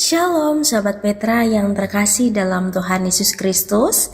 Shalom Sobat Petra yang terkasih dalam Tuhan Yesus Kristus.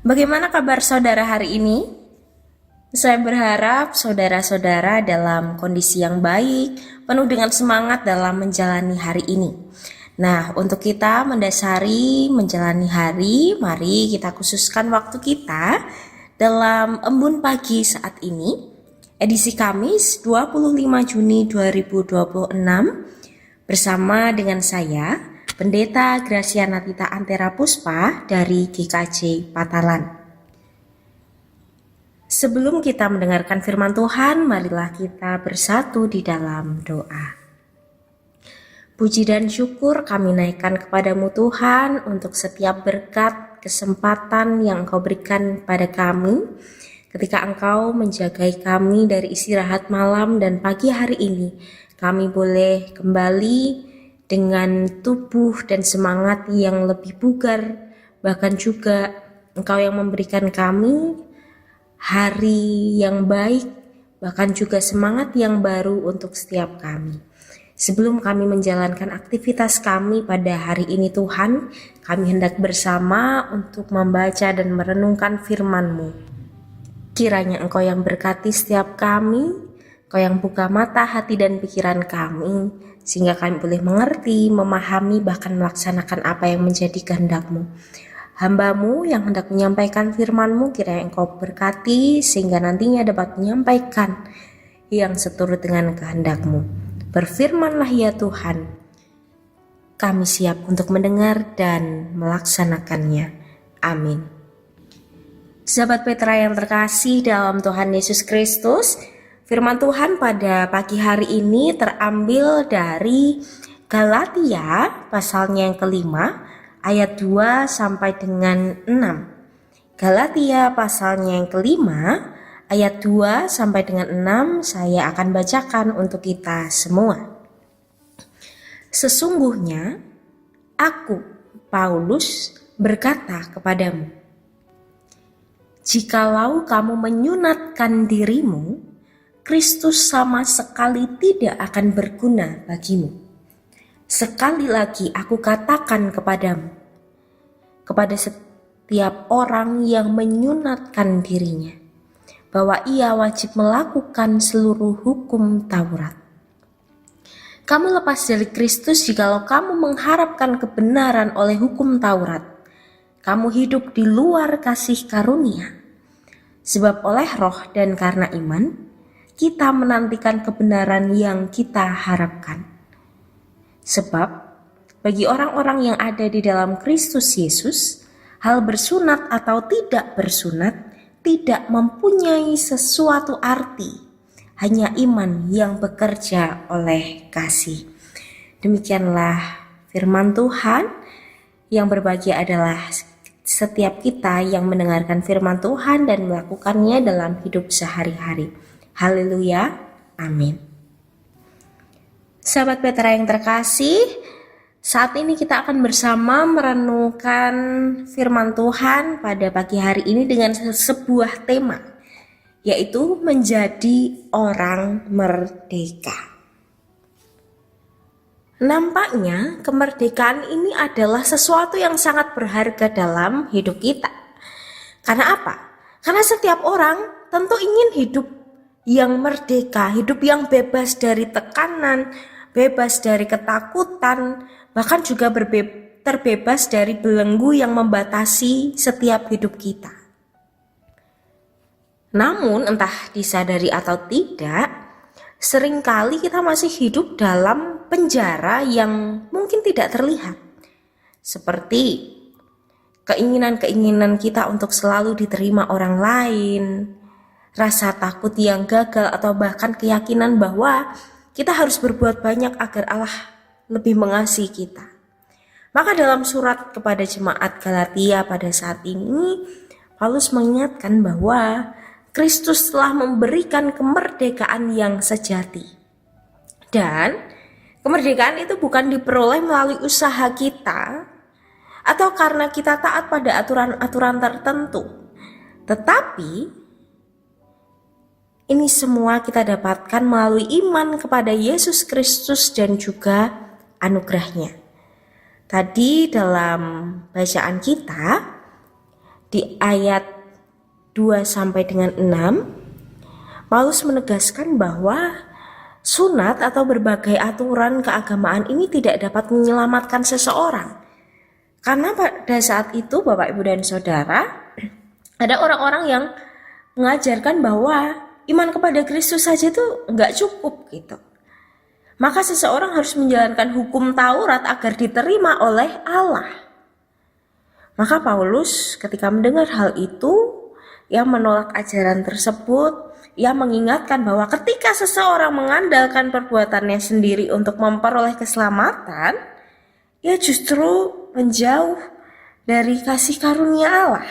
Bagaimana kabar saudara hari ini? Saya berharap saudara-saudara dalam kondisi yang baik, penuh dengan semangat dalam menjalani hari ini. Nah, untuk kita mendasari menjalani hari, mari kita khususkan waktu kita dalam embun pagi saat ini, edisi Kamis 25 Juni 2026, bersama dengan saya, Pendeta Graciana Tita Antera Puspa dari GKJ Patalan. Sebelum kita mendengarkan firman Tuhan, marilah kita bersatu di dalam doa. Puji dan syukur kami naikkan kepadamu Tuhan untuk setiap berkat, kesempatan yang Engkau berikan pada kami ketika Engkau menjagai kami dari istirahat malam dan pagi hari ini. Kami boleh kembali dengan tubuh dan semangat yang lebih bugar, bahkan juga Engkau yang memberikan kami hari yang baik, bahkan juga semangat yang baru untuk setiap kami. Sebelum kami menjalankan aktivitas kami pada hari ini Tuhan, kami hendak bersama untuk membaca dan merenungkan firman-Mu. Kiranya Engkau yang berkati setiap kami, Kau yang buka mata, hati, dan pikiran kami, sehingga kami boleh mengerti, memahami, bahkan melaksanakan apa yang menjadi kehendak-Mu. Hamba-Mu yang hendak menyampaikan firman-Mu, kiranya Engkau berkati, sehingga nantinya dapat menyampaikan yang seturut dengan kehendak-Mu. Berfirmanlah ya Tuhan, kami siap untuk mendengar dan melaksanakannya. Amin. Sahabat Petra yang terkasih dalam Tuhan Yesus Kristus, firman Tuhan pada pagi hari ini terambil dari Galatia pasalnya yang kelima ayat 2 sampai dengan 6. Galatia pasalnya yang kelima ayat 2 sampai dengan 6 saya akan bacakan untuk kita semua. Sesungguhnya aku, Paulus, berkata kepadamu, jikalau kamu menyunatkan dirimu, Kristus sama sekali tidak akan berguna bagimu. Sekali lagi aku katakan kepadamu, kepada setiap orang yang menyunatkan dirinya, bahwa ia wajib melakukan seluruh hukum Taurat. Kamu lepas dari Kristus jikalau kamu mengharapkan kebenaran oleh hukum Taurat. Kamu hidup di luar kasih karunia. Sebab oleh roh dan karena iman, kita menantikan kebenaran yang kita harapkan. Sebab bagi orang-orang yang ada di dalam Kristus Yesus, hal bersunat atau tidak bersunat tidak mempunyai sesuatu arti, hanya iman yang bekerja oleh kasih. Demikianlah firman Tuhan. Yang berbahagia adalah setiap kita yang mendengarkan firman Tuhan dan melakukannya dalam hidup sehari-hari. Haleluya, amin. Sahabat Petra yang terkasih, saat ini kita akan bersama merenungkan firman Tuhan pada pagi hari ini dengan sebuah tema, yaitu menjadi orang merdeka. Nampaknya kemerdekaan ini adalah sesuatu yang sangat berharga dalam hidup kita. Karena apa? Karena setiap orang tentu ingin hidup yang merdeka, hidup yang bebas dari tekanan, bebas dari ketakutan, bahkan juga terbebas dari belenggu yang membatasi setiap hidup kita. Namun entah disadari atau tidak, seringkali kita masih hidup dalam penjara yang mungkin tidak terlihat. Seperti keinginan-keinginan kita untuk selalu diterima orang lain, rasa takut yang gagal, atau bahkan keyakinan bahwa kita harus berbuat banyak agar Allah lebih mengasihi kita. Maka dalam surat kepada jemaat Galatia pada saat ini, Paulus mengingatkan bahwa Kristus telah memberikan kemerdekaan yang sejati. Dan kemerdekaan itu bukan diperoleh melalui usaha kita atau karena kita taat pada aturan-aturan tertentu. Tetapi ini semua kita dapatkan melalui iman kepada Yesus Kristus dan juga anugerahnya. Tadi dalam bacaan kita di ayat 2 sampai dengan 6, Paulus menegaskan bahwa sunat atau berbagai aturan keagamaan ini tidak dapat menyelamatkan seseorang. Karena pada saat itu Bapak, Ibu, dan Saudara, ada orang-orang yang mengajarkan bahwa iman kepada Kristus saja itu nggak cukup gitu. Maka seseorang harus menjalankan hukum Taurat agar diterima oleh Allah. Maka Paulus ketika mendengar hal itu, ia menolak ajaran tersebut. Ia mengingatkan bahwa ketika seseorang mengandalkan perbuatannya sendiri untuk memperoleh keselamatan, ia justru menjauh dari kasih karunia Allah.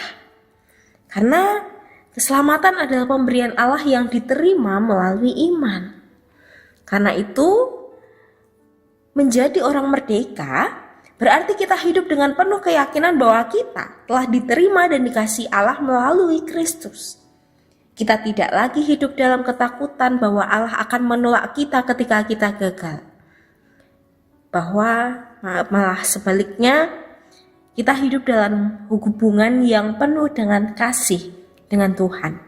Karena keselamatan adalah pemberian Allah yang diterima melalui iman. Karena itu, menjadi orang merdeka berarti kita hidup dengan penuh keyakinan bahwa kita telah diterima dan dikasihi Allah melalui Kristus. Kita tidak lagi hidup dalam ketakutan bahwa Allah akan menolak kita ketika kita gagal. Bahwa malah sebaliknya, kita hidup dalam hubungan yang penuh dengan kasih dengan Tuhan.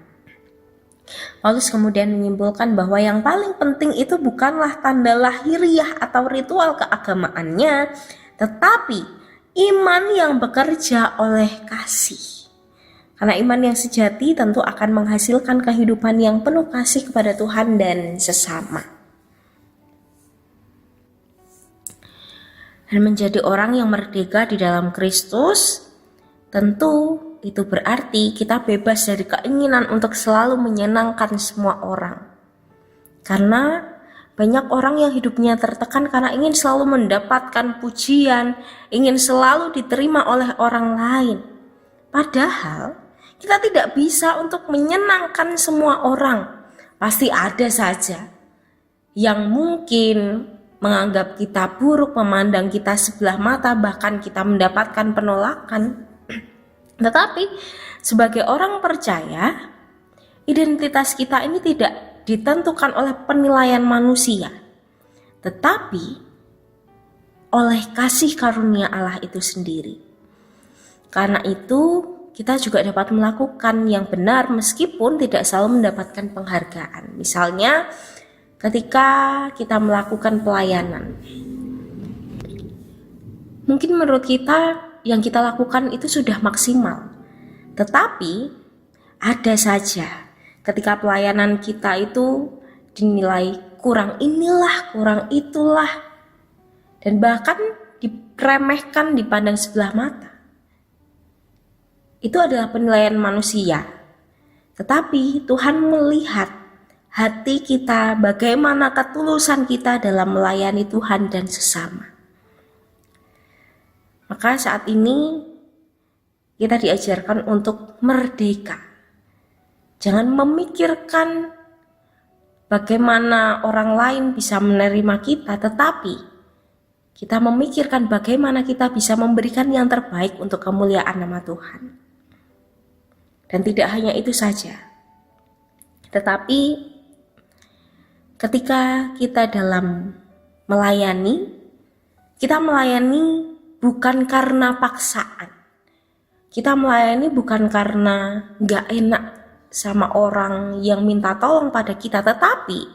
Paulus kemudian menyimpulkan bahwa yang paling penting itu bukanlah tanda lahiriah atau ritual keagamaannya, tetapi iman yang bekerja oleh kasih. Karena iman yang sejati tentu akan menghasilkan kehidupan yang penuh kasih kepada Tuhan dan sesama. Dan menjadi orang yang merdeka di dalam Kristus, tentu itu berarti kita bebas dari keinginan untuk selalu menyenangkan semua orang. Karena banyak orang yang hidupnya tertekan karena ingin selalu mendapatkan pujian, ingin selalu diterima oleh orang lain. Padahal kita tidak bisa untuk menyenangkan semua orang. Pasti ada saja yang mungkin menganggap kita buruk, memandang kita sebelah mata, bahkan kita mendapatkan penolakan. Tetapi sebagai orang percaya, identitas kita ini tidak ditentukan oleh penilaian manusia, tetapi oleh kasih karunia Allah itu sendiri. Karena itu kita juga dapat melakukan yang benar meskipun tidak selalu mendapatkan penghargaan. Misalnya ketika kita melakukan pelayanan, mungkin menurut kita yang kita lakukan itu sudah maksimal. Tetapi ada saja ketika pelayanan kita itu dinilai kurang inilah, kurang itulah, dan bahkan diremehkan, dipandang sebelah mata. Itu adalah penilaian manusia. Tetapi Tuhan melihat hati kita, bagaimana ketulusan kita dalam melayani Tuhan dan sesama. Maka saat ini kita diajarkan untuk merdeka. Jangan memikirkan bagaimana orang lain bisa menerima kita, tetapi kita memikirkan bagaimana kita bisa memberikan yang terbaik untuk kemuliaan nama Tuhan. Dan tidak hanya itu saja, tetapi ketika kita dalam melayani, kita melayani bukan karena paksaan. Kita melayani bukan karena gak enak sama orang yang minta tolong pada kita, tetapi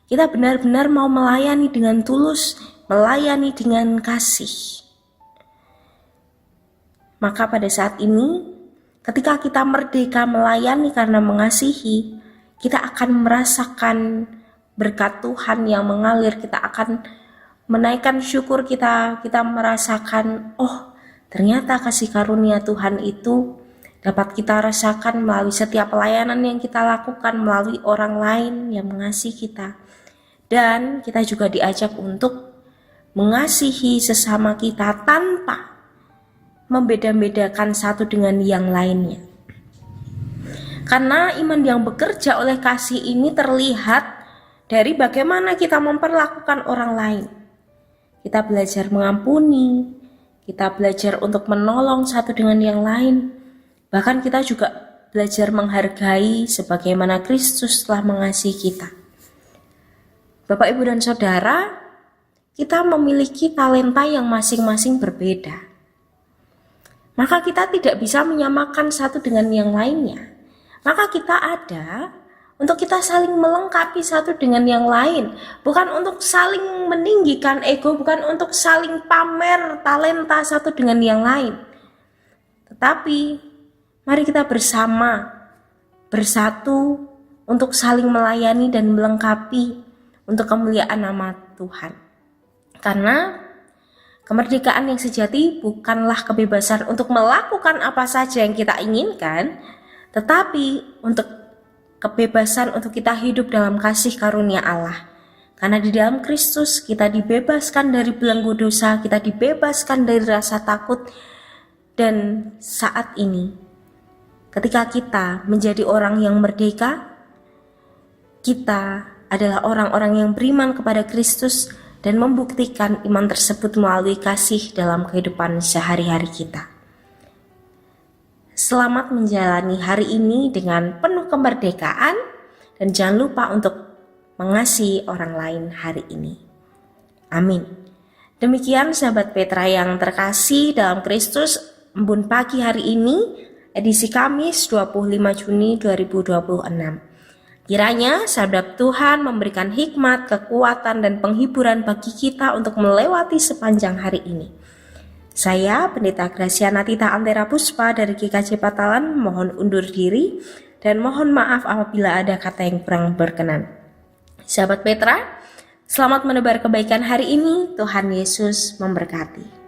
kita benar-benar mau melayani dengan tulus, melayani dengan kasih. Maka pada saat ini, ketika kita merdeka melayani karena mengasihi, kita akan merasakan berkat Tuhan yang mengalir. Kita akan menaikkan syukur kita merasakan, oh ternyata kasih karunia Tuhan itu dapat kita rasakan melalui setiap pelayanan yang kita lakukan, melalui orang lain yang mengasihi kita. Dan kita juga diajak untuk mengasihi sesama kita tanpa membeda-bedakan satu dengan yang lainnya. Karena iman yang bekerja oleh kasih ini terlihat dari bagaimana kita memperlakukan orang lain. Kita belajar mengampuni, kita belajar untuk menolong satu dengan yang lain. Bahkan kita juga belajar menghargai sebagaimana Kristus telah mengasihi kita. Bapak, Ibu, dan Saudara, kita memiliki talenta yang masing-masing berbeda. Maka kita tidak bisa menyamakan satu dengan yang lainnya. Maka kita ada untuk kita saling melengkapi satu dengan yang lain. Bukan untuk saling meninggikan ego, bukan untuk saling pamer talenta satu dengan yang lain. Tetapi mari kita bersatu untuk saling melayani dan melengkapi untuk kemuliaan nama Tuhan. Karena kemerdekaan yang sejati bukanlah kebebasan untuk melakukan apa saja yang kita inginkan, tetapi untuk kebebasan untuk kita hidup dalam kasih karunia Allah. Karena di dalam Kristus kita dibebaskan dari belenggu dosa, kita dibebaskan dari rasa takut. Dan saat ini, ketika kita menjadi orang yang merdeka, kita adalah orang-orang yang beriman kepada Kristus dan membuktikan iman tersebut melalui kasih dalam kehidupan sehari-hari kita. Selamat menjalani hari ini dengan penuh kemerdekaan dan jangan lupa untuk mengasihi orang lain hari ini. Amin. Demikian sahabat Petra yang terkasih dalam Kristus, embun pagi hari ini, edisi Kamis 25 Juni 2026. Kiranya sabda Tuhan memberikan hikmat, kekuatan, dan penghiburan bagi kita untuk melewati sepanjang hari ini. Saya, Pendeta Graciana Tita Antera Puspa dari GKJ Patalan, mohon undur diri dan mohon maaf apabila ada kata yang kurang berkenan. Sahabat Petra, selamat menebar kebaikan hari ini. Tuhan Yesus memberkati.